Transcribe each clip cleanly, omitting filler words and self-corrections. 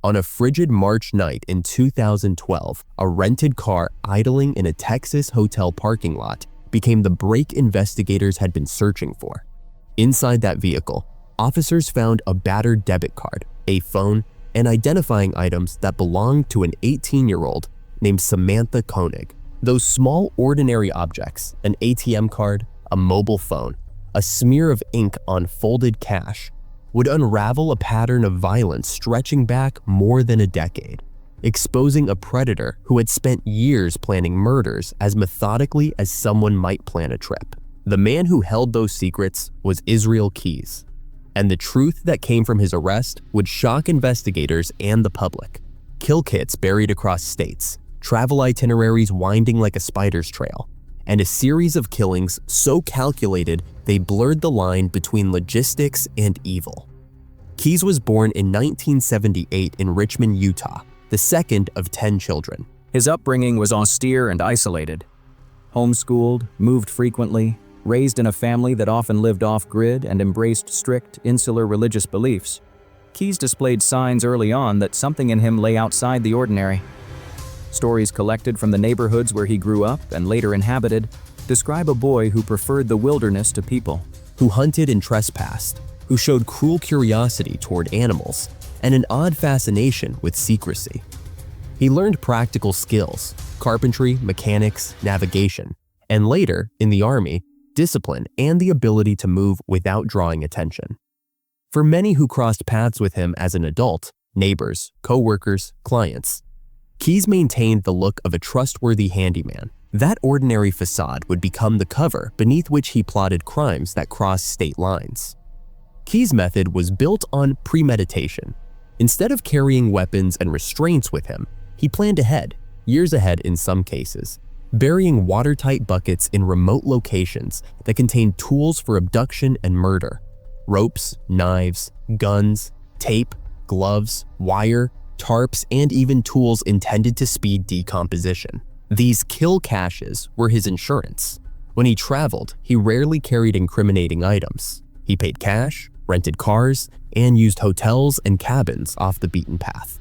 On a frigid March night in 2012, a rented car idling in a Texas hotel parking lot became the break investigators had been searching for. Inside that vehicle, officers found a battered debit card, a phone, and identifying items that belonged to an 18-year-old named Samantha Koenig. Those small, ordinary objects, an ATM card, a mobile phone, a smear of ink on folded cash, would unravel a pattern of violence stretching back more than a decade, exposing a predator who had spent years planning murders as methodically as someone might plan a trip. The man who held those secrets was Israel Keyes, and the truth that came from his arrest would shock investigators and the public. Kill kits buried across states, travel itineraries winding like a spider's trail, and a series of killings so calculated they blurred the line between logistics and evil. Keyes was born in 1978 in Richmond, Utah, the second of 10 children. His upbringing was austere and isolated. Homeschooled, moved frequently, raised in a family that often lived off-grid and embraced strict, insular religious beliefs, Keyes displayed signs early on that something in him lay outside the ordinary. Stories collected from the neighborhoods where he grew up and later inhabited describe a boy who preferred the wilderness to people, who hunted and trespassed, who showed cruel curiosity toward animals, and an odd fascination with secrecy. He learned practical skills, carpentry, mechanics, navigation, and later, in the Army, discipline and the ability to move without drawing attention. For many who crossed paths with him as an adult, neighbors, co-workers, clients, Keyes maintained the look of a trustworthy handyman. That ordinary facade would become the cover beneath which he plotted crimes that crossed state lines. Keyes' method was built on premeditation. Instead of carrying weapons and restraints with him, he planned ahead, years ahead in some cases, burying watertight buckets in remote locations that contained tools for abduction and murder: ropes, knives, guns, tape, gloves, wire, tarps, and even tools intended to speed decomposition. These kill caches were his insurance. When he traveled, he rarely carried incriminating items. He paid cash, rented cars, and used hotels and cabins off the beaten path.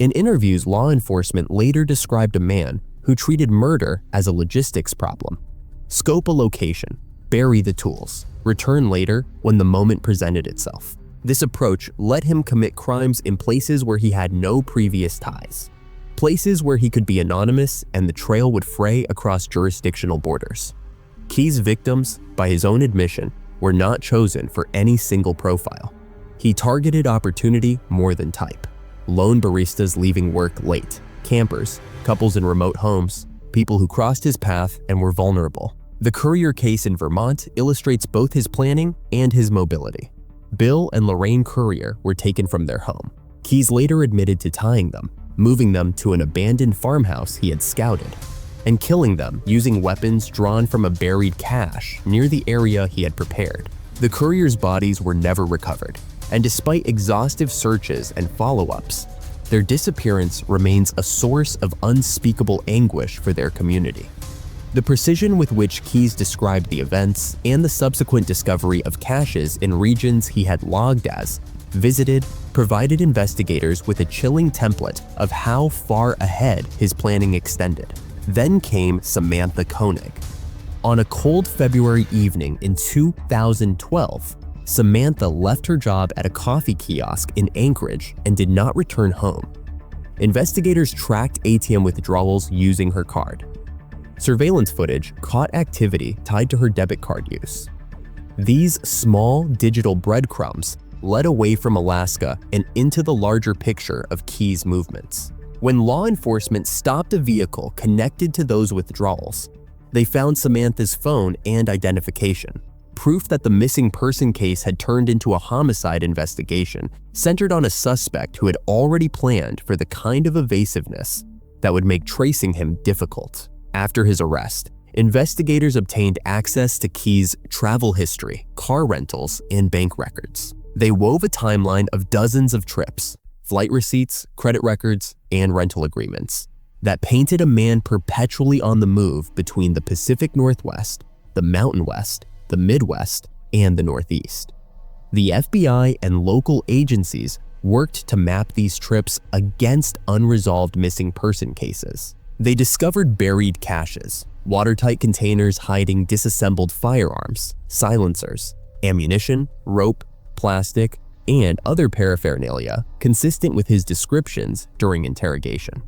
In interviews, law enforcement later described a man who treated murder as a logistics problem. Scope a location, bury the tools, return later when the moment presented itself. This approach let him commit crimes in places where he had no previous ties, places where he could be anonymous and the trail would fray across jurisdictional borders. Keyes' victims, by his own admission, were not chosen for any single profile. He targeted opportunity more than type. Lone baristas leaving work late, campers, couples in remote homes, people who crossed his path and were vulnerable. The Currier case in Vermont illustrates both his planning and his mobility. Bill and Lorraine Currier were taken from their home. Keyes later admitted to tying them, moving them to an abandoned farmhouse he had scouted, and killing them using weapons drawn from a buried cache near the area he had prepared. The Curriers' bodies were never recovered, and despite exhaustive searches and follow-ups, their disappearance remains a source of unspeakable anguish for their community. The precision with which Keyes described the events and the subsequent discovery of caches in regions he had logged as visited provided investigators with a chilling template of how far ahead his planning extended. Then came Samantha Koenig. On a cold February evening in 2012, Samantha left her job at a coffee kiosk in Anchorage and did not return home. Investigators tracked ATM withdrawals using her card. Surveillance footage caught activity tied to her debit card use. These small digital breadcrumbs led away from Alaska and into the larger picture of Keyes' movements. When law enforcement stopped a vehicle connected to those withdrawals, they found Samantha's phone and identification, proof that the missing person case had turned into a homicide investigation centered on a suspect who had already planned for the kind of evasiveness that would make tracing him difficult. After his arrest, investigators obtained access to Keyes' travel history, car rentals, and bank records. They wove a timeline of dozens of trips, flight receipts, credit records, and rental agreements that painted a man perpetually on the move between the Pacific Northwest, the Mountain West, the Midwest, and the Northeast. The FBI and local agencies worked to map these trips against unresolved missing person cases. They discovered buried caches, watertight containers hiding disassembled firearms, silencers, ammunition, rope, plastic, and other paraphernalia consistent with his descriptions during interrogation.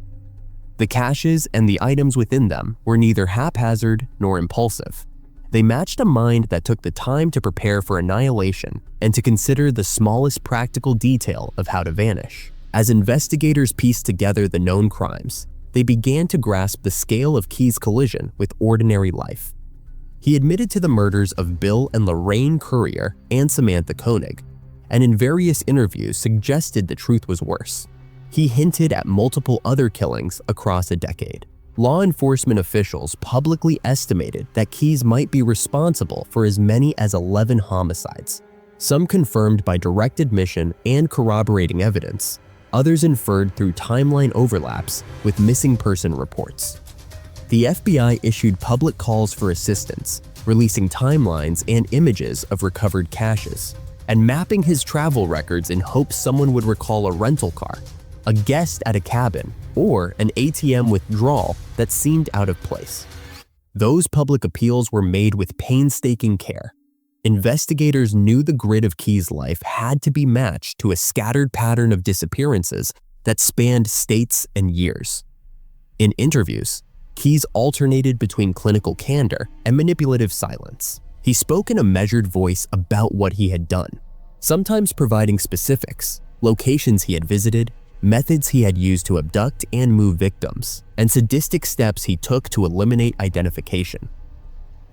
The caches and the items within them were neither haphazard nor impulsive. They matched a mind that took the time to prepare for annihilation and to consider the smallest practical detail of how to vanish. As investigators pieced together the known crimes, they began to grasp the scale of Keyes' collision with ordinary life. He admitted to the murders of Bill and Lorraine Currier and Samantha Koenig, and in various interviews suggested the truth was worse. He hinted at multiple other killings across a decade. Law enforcement officials publicly estimated that Keyes might be responsible for as many as 11 homicides, some confirmed by direct admission and corroborating evidence, others inferred through timeline overlaps with missing person reports. The FBI issued public calls for assistance, releasing timelines and images of recovered caches, and mapping his travel records in hopes someone would recall a rental car, a guest at a cabin, or an ATM withdrawal that seemed out of place. Those public appeals were made with painstaking care. Investigators knew the grid of Keyes' life had to be matched to a scattered pattern of disappearances that spanned states and years. In interviews, Keyes alternated between clinical candor and manipulative silence. He spoke in a measured voice about what he had done, sometimes providing specifics, locations he had visited, methods he had used to abduct and move victims, and sadistic steps he took to eliminate identification.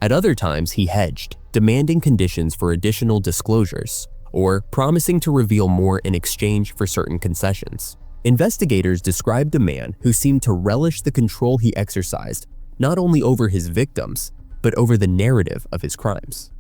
At other times, he hedged, demanding conditions for additional disclosures, or promising to reveal more in exchange for certain concessions. Investigators described a man who seemed to relish the control he exercised not only over his victims, but over the narrative of his crimes.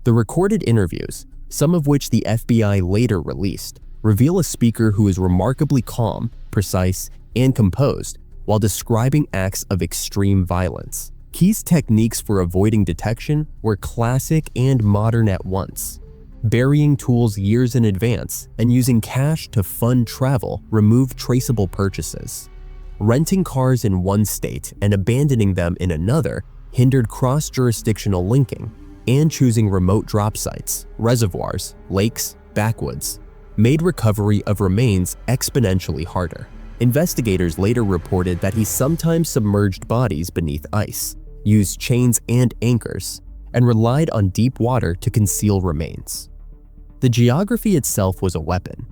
The recorded interviews, some of which the FBI later released, reveal a speaker who is remarkably calm, precise, and composed while describing acts of extreme violence. Keyes' techniques for avoiding detection were classic and modern at once. Burying tools years in advance and using cash to fund travel removed traceable purchases. Renting cars in one state and abandoning them in another hindered cross-jurisdictional linking, and choosing remote drop sites, reservoirs, lakes, backwoods, made recovery of remains exponentially harder. Investigators later reported that he sometimes submerged bodies beneath ice, used chains and anchors, and relied on deep water to conceal remains. The geography itself was a weapon.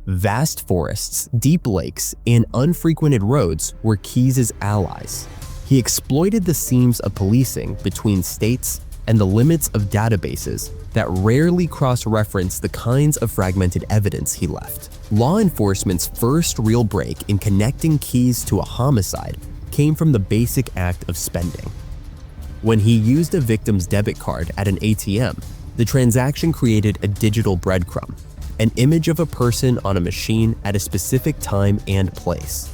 Vast forests, deep lakes, and unfrequented roads were Keyes' allies. He exploited the seams of policing between states and the limits of databases that rarely cross-reference the kinds of fragmented evidence he left. Law enforcement's first real break in connecting Keyes to a homicide came from the basic act of spending. When he used a victim's debit card at an ATM, the transaction created a digital breadcrumb, an image of a person on a machine at a specific time and place.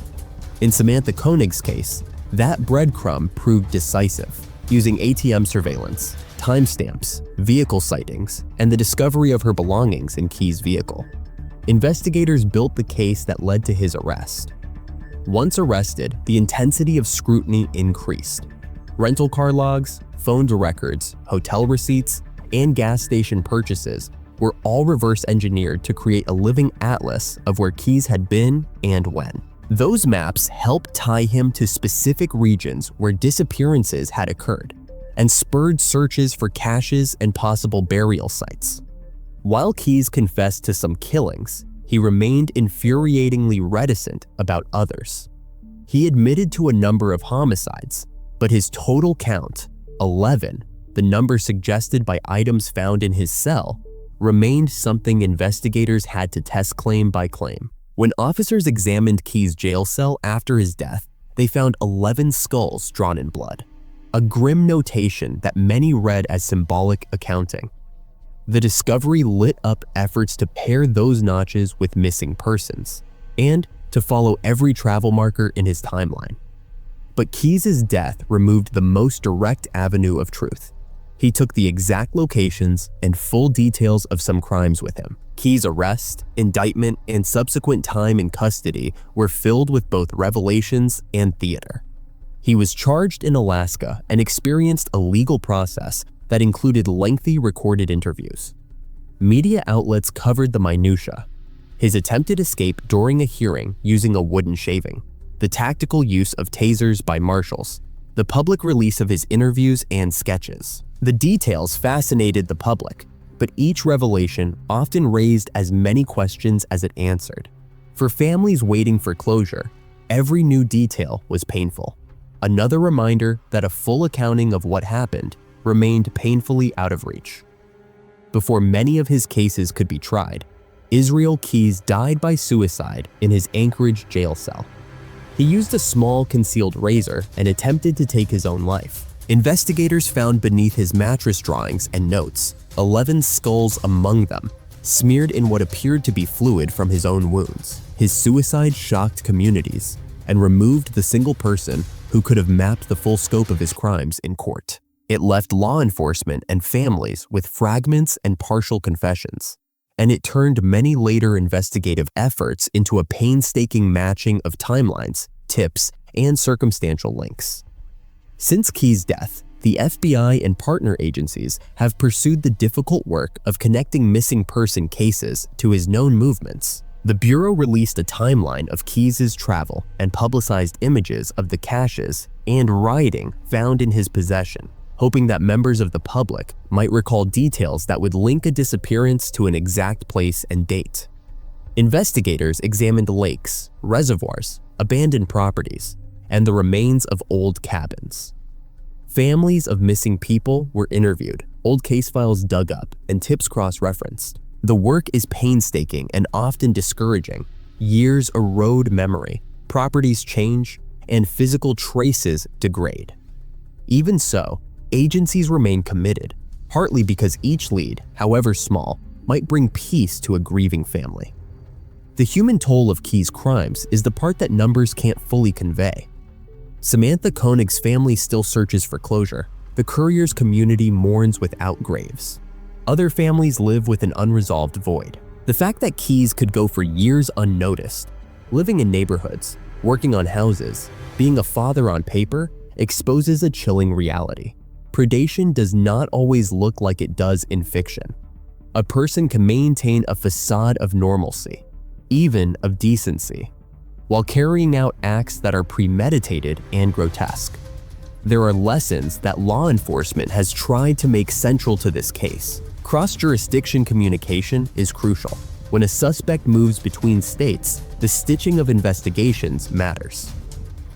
In Samantha Koenig's case, that breadcrumb proved decisive, using ATM surveillance, timestamps, vehicle sightings, and the discovery of her belongings in Keyes' vehicle. Investigators built the case that led to his arrest. Once arrested, the intensity of scrutiny increased. Rental car logs, phone records, hotel receipts, and gas station purchases were all reverse engineered to create a living atlas of where Keyes had been and when. Those maps helped tie him to specific regions where disappearances had occurred and spurred searches for caches and possible burial sites. While Keyes confessed to some killings, he remained infuriatingly reticent about others. He admitted to a number of homicides, but his total count, 11, the number suggested by items found in his cell, remained something investigators had to test claim by claim. When officers examined Keyes' jail cell after his death, they found 11 skulls drawn in blood, a grim notation that many read as symbolic accounting. The discovery lit up efforts to pair those notches with missing persons, and to follow every travel marker in his timeline. But Keyes' death removed the most direct avenue of truth. He took the exact locations and full details of some crimes with him. Keyes' arrest, indictment, and subsequent time in custody were filled with both revelations and theater. He was charged in Alaska and experienced a legal process that included lengthy recorded interviews. Media outlets covered the minutiae: his attempted escape during a hearing using a wooden shaving, the tactical use of tasers by marshals, the public release of his interviews and sketches. The details fascinated the public, but each revelation often raised as many questions as it answered. For families waiting for closure, every new detail was painful. Another reminder that a full accounting of what happened remained painfully out of reach. Before many of his cases could be tried, Israel Keyes died by suicide in his Anchorage jail cell. He used a small concealed razor and attempted to take his own life. Investigators found beneath his mattress drawings and notes 11 skulls among them, smeared in what appeared to be fluid from his own wounds. His suicide shocked communities and removed the single person who could have mapped the full scope of his crimes in court. It left law enforcement and families with fragments and partial confessions, and it turned many later investigative efforts into a painstaking matching of timelines, tips, and circumstantial links. Since Keyes' death, the FBI and partner agencies have pursued the difficult work of connecting missing person cases to his known movements. The Bureau released a timeline of Keyes' travel and publicized images of the caches and writing found in his possession, hoping that members of the public might recall details that would link a disappearance to an exact place and date. Investigators examined lakes, reservoirs, abandoned properties, and the remains of old cabins. Families of missing people were interviewed, old case files dug up, and tips cross-referenced. The work is painstaking and often discouraging. Years erode memory, properties change, and physical traces degrade. Even so, agencies remain committed, partly because each lead, however small, might bring peace to a grieving family. The human toll of Keyes' crimes is the part that numbers can't fully convey. Samantha Koenig's family still searches for closure. The Courier's community mourns without graves. Other families live with an unresolved void. The fact that Keyes could go for years unnoticed, living in neighborhoods, working on houses, being a father on paper, exposes a chilling reality. Predation does not always look like it does in fiction. A person can maintain a facade of normalcy, even of decency, while carrying out acts that are premeditated and grotesque. There are lessons that law enforcement has tried to make central to this case. Cross-jurisdiction communication is crucial. When a suspect moves between states, the stitching of investigations matters.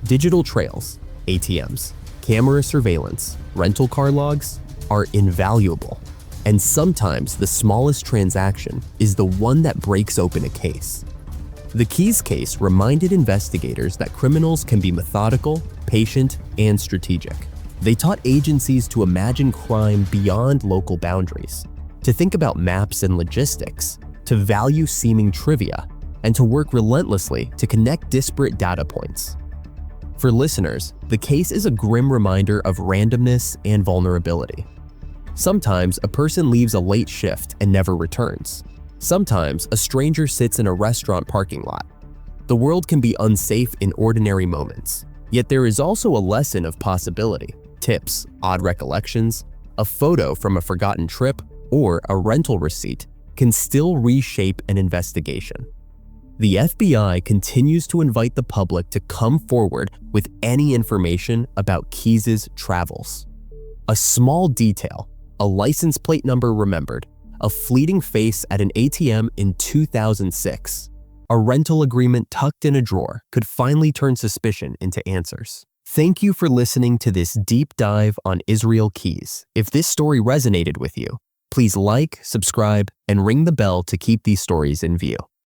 Digital trails, ATMs, camera surveillance, rental car logs are invaluable, and sometimes the smallest transaction is the one that breaks open a case. The Keyes case reminded investigators that criminals can be methodical, patient, and strategic. They taught agencies to imagine crime beyond local boundaries, to think about maps and logistics, to value seeming trivia, and to work relentlessly to connect disparate data points. For listeners, the case is a grim reminder of randomness and vulnerability. Sometimes a person leaves a late shift and never returns. Sometimes a stranger sits in a restaurant parking lot. The world can be unsafe in ordinary moments, yet there is also a lesson of possibility. Tips, odd recollections, a photo from a forgotten trip, or a rental receipt can still reshape an investigation. The FBI continues to invite the public to come forward with any information about Keyes' travels. A small detail, a license plate number remembered, a fleeting face at an ATM in 2006, a rental agreement tucked in a drawer could finally turn suspicion into answers. Thank you for listening to this deep dive on Israel Keyes. If this story resonated with you, please like, subscribe, and ring the bell to keep these stories in view.